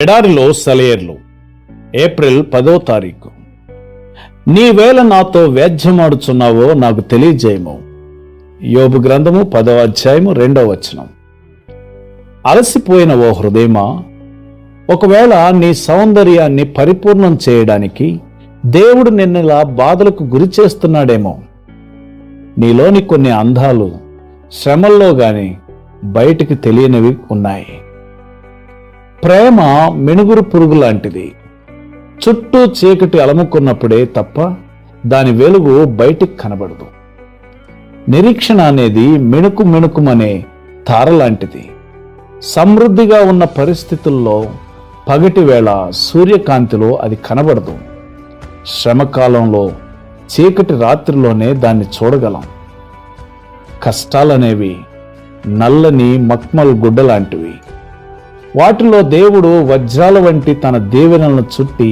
ఎడారిలో సెలయేర్లు. ఏప్రిల్ 10వ తారీఖు. నీవేళ నాతో వ్యాజ్యమాడుచున్నావో నాకు తెలియజేయము. యోబు గ్రంథము 10వ అధ్యాయము 2వ వచనం. అలసిపోయిన ఓ హృదయమా, ఒకవేళ నీ సౌందర్యాన్ని పరిపూర్ణం చేయడానికి దేవుడు నిన్నలా బాధలకు గురి చేస్తున్నాడేమో. నీలోని కొన్ని అందాలు శ్రమల్లో గాని బయటికి తెలియనివి ఉన్నాయి. ప్రేమ మినుగురు పురుగు లాంటిది. చుట్టూ చీకటి అలముకున్నప్పుడే తప్ప దాని వెలుగు బయటికి కనబడదు. నిరీక్షణ అనేది మిణుకుమనే తారలాంటిది. సమృద్ధిగా ఉన్న పరిస్థితుల్లో పగటి వేళ సూర్యకాంతిలో అది కనబడదు. శ్రమకాలంలో చీకటి రాత్రిలోనే దాన్ని చూడగలం. కష్టాలనేవి నల్లని మక్మల్ గుడ్డలాంటివి. వాటిలో దేవుడు వజ్రాల వంటి తన దీవెనలను చుట్టి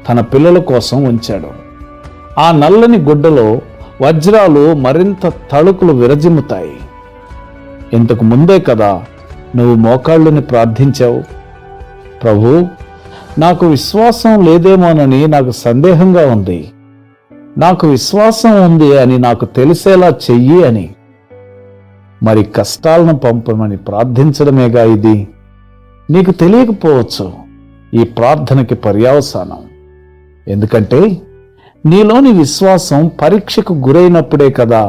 తన పిల్లల కోసం ఉంచాడు. ఆ నల్లని గుడ్డలో వజ్రాలు మరింత తళుకులు విరజిమ్ముతాయి. ఇంతకు ముందే కదా నువ్వు మోకాళ్ళని ప్రార్థించావు, ప్రభూ, నాకు విశ్వాసం లేదేమోనని నాకు సందేహంగా ఉంది, నాకు విశ్వాసం ఉంది అని నాకు తెలిసేలా చెయ్యి అని. మరి కష్టాలను పంపమని ప్రార్థించడమేగా ఇది. నీకు తెలియకపోవచ్చు ఈ ప్రార్థనకి పర్యవసానం. ఎందుకంటే నీలోని విశ్వాసం పరీక్షకు గురైనప్పుడే కదా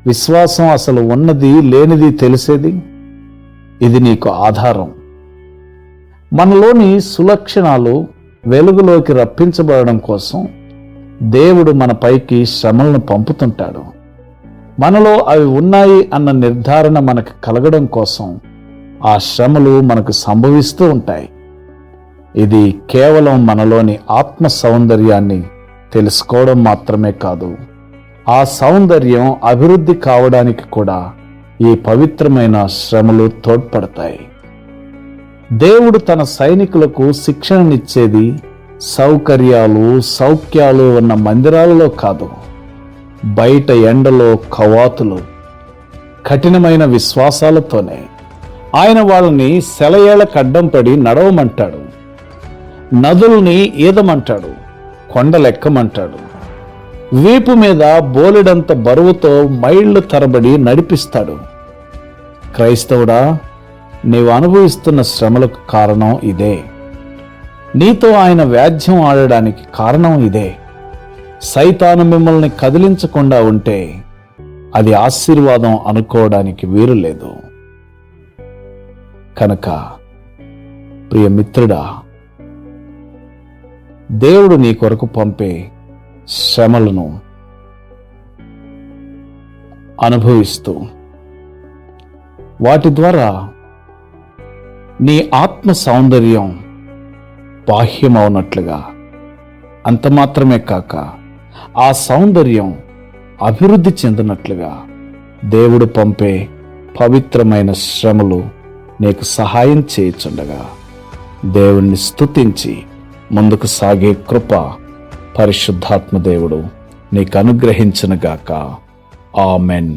విశ్వాసం అసలు ఉన్నది లేనిది తెలిసేది. ఇది నీకు ఆధారం. మనలోని సులక్షణాలు వెలుగులోకి రప్పించబడడం కోసం దేవుడు మన పైకి శ్రమలను పంపుతుంటాడు. మనలో అవి ఉన్నాయి అన్న నిర్ధారణ మనకు కలగడం కోసం ఆ శ్రమలు మనకు సంభవిస్తూ ఉంటాయి. ఇది కేవలం మనలోని ఆత్మ సౌందర్యాన్ని తెలుసుకోవడం మాత్రమే కాదు, ఆ సౌందర్యం అభివృద్ధి కావడానికి కూడా ఈ పవిత్రమైన శ్రమలు తోడ్పడతాయి. దేవుడు తన సైనికులకు శిక్షణనిచ్చేది సౌకర్యాలు సౌఖ్యాలు ఉన్న మందిరాలలో కాదు, బయట ఎండలో కవాతులు కఠినమైన విశ్వాసాలతోనే. ఆయన వాళ్ళని సెలయేళ్లకు అడ్డం పడి నడవమంటాడు, నదుల్ని ఈదమంటాడు, కొండలెక్కమంటాడు, వీపు మీద బోలెడంత బరువుతో మైళ్ళు తరబడి నడిపిస్తాడు. క్రైస్తవుడా, నీవు అనుభవిస్తున్న శ్రమలకు కారణం ఇదే. నీతో ఆయన వ్యాజ్యం ఆడడానికి కారణం ఇదే. సైతాను మిమ్మల్ని కదిలించకుండా ఉంటే అది ఆశీర్వాదం అనుకోవడానికి వీలు లేదు. కనుక ప్రియ మిత్రుడా, దేవుడు నీ కొరకు పంపే శ్రమలను అనుభవిస్తూ వాటి ద్వారా నీ ఆత్మ సౌందర్యం బాహ్యమవునట్లుగా, అంత మాత్రమే కాక ఆ సౌందర్యం అభివృద్ధి చెందినట్లుగా దేవుడు పంపే పవిత్రమైన శ్రమలు నీకు సహాయం చేయుచుండగా దేవుణ్ణి స్తుతించి ముందుకు సాగే కృప పరిశుద్ధాత్మ దేవుడు నీకు అనుగ్రహించునుగాక. ఆమెన్.